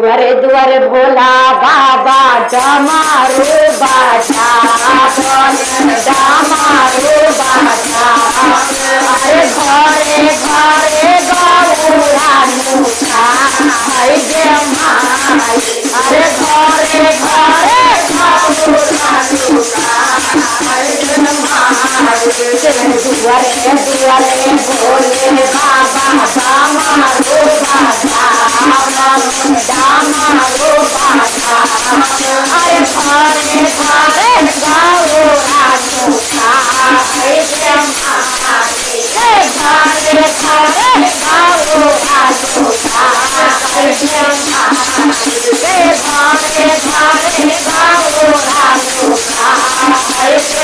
दुआरे दुआरे भोला बाबा डमरू बाजा डमरू बाजा अरे घरे घरे गौरा नुका है गे माई अरे घरे घरे गौरा नुका है गे माई दुआरे दुआरे भोले बाबा डमरू बाजा डमरू बाजा अरे घरे घरे गौरा नुका है गे माई घरे घरे गौरा नुका है गे माई घरे घरे गौरा नुका है गे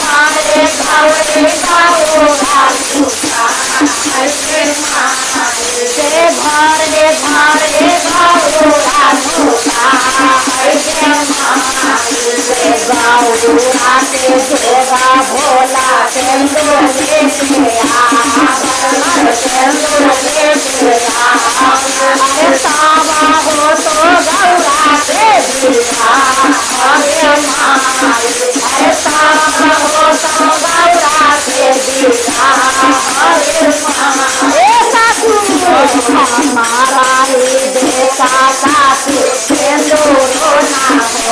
माई घरे घरे गौरा नुका है गे माई घरे घरे गौरा नुका है गे माई गौरा के देवा भोला सिंदूर लेके सिंदूर लेके अरे सावा हो तो गौरा के दिया अरे माई अरे सावा हो तो गौरा के दिया अरे माई सासू हमारा ही बेटा सासू सिंदूर ना हो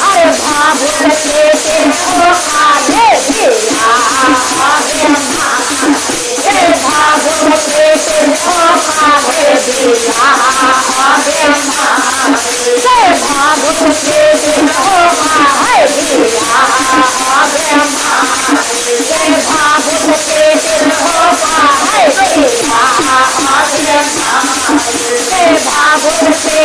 अरे भाभुर के खाने दिया अरे भाभुर के खाने दिया अरे भाभुर के खाने दिया अरे भाभुर के खाने दिया अरे भाभुर के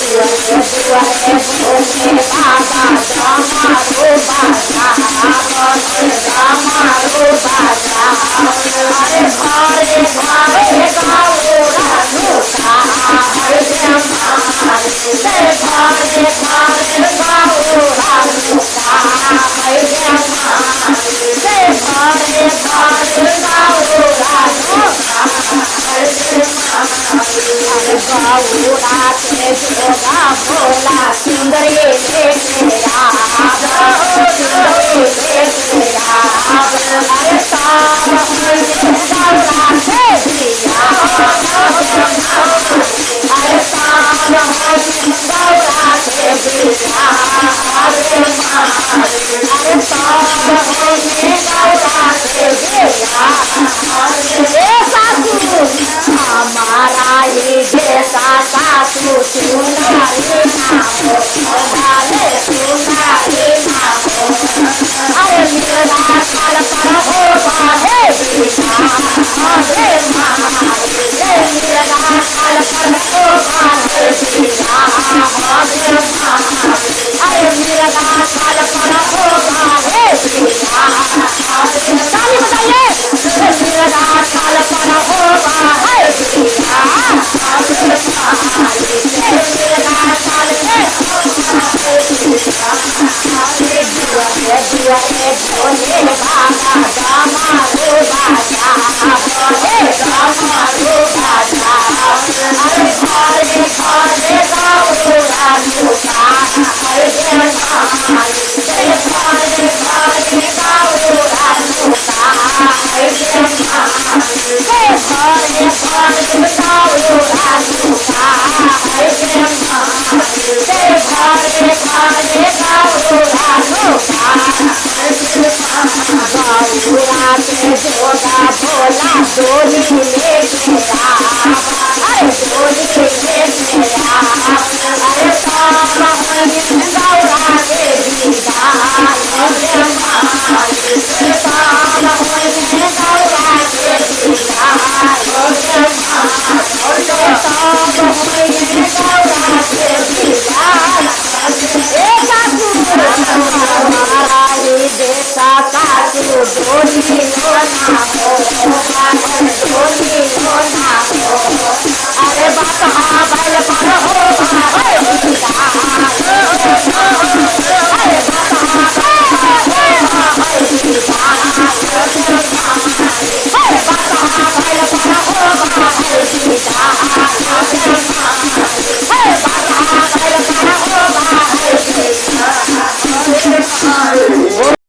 दुआरे भोले बाबा डमरू बाजा डमरू बाजा अरे घरे घरे गौरा नुका है गे माई घरे घरे गौरा नुका है गे माई घरे घरे गौरा नुका है गे माई अरे गौरा के देवा भोला सुंदर लेके अरे साव गौरा के दिया अरे साव गौरा के दिया अरे माई अरे साव गौरा के दिया अरे सासू हमारा ही बेटा सासू सुनारी नामो डाले सुनारी नामो अरे मेरा काल पर हो बाहे बिना अरे माई मेरा काल पर हो बाहे बिना अरे माई अरे मेरा काल पर हो बाहे बिना अरे ताली बजाइए मेरा काल पर हो बाहे बिना अरे माई मेरा काल दुआरे दुआरे भोले बाबा डमरू बाजा डमरू बाजा अरे घरे घरे गौरा नुका है गे माई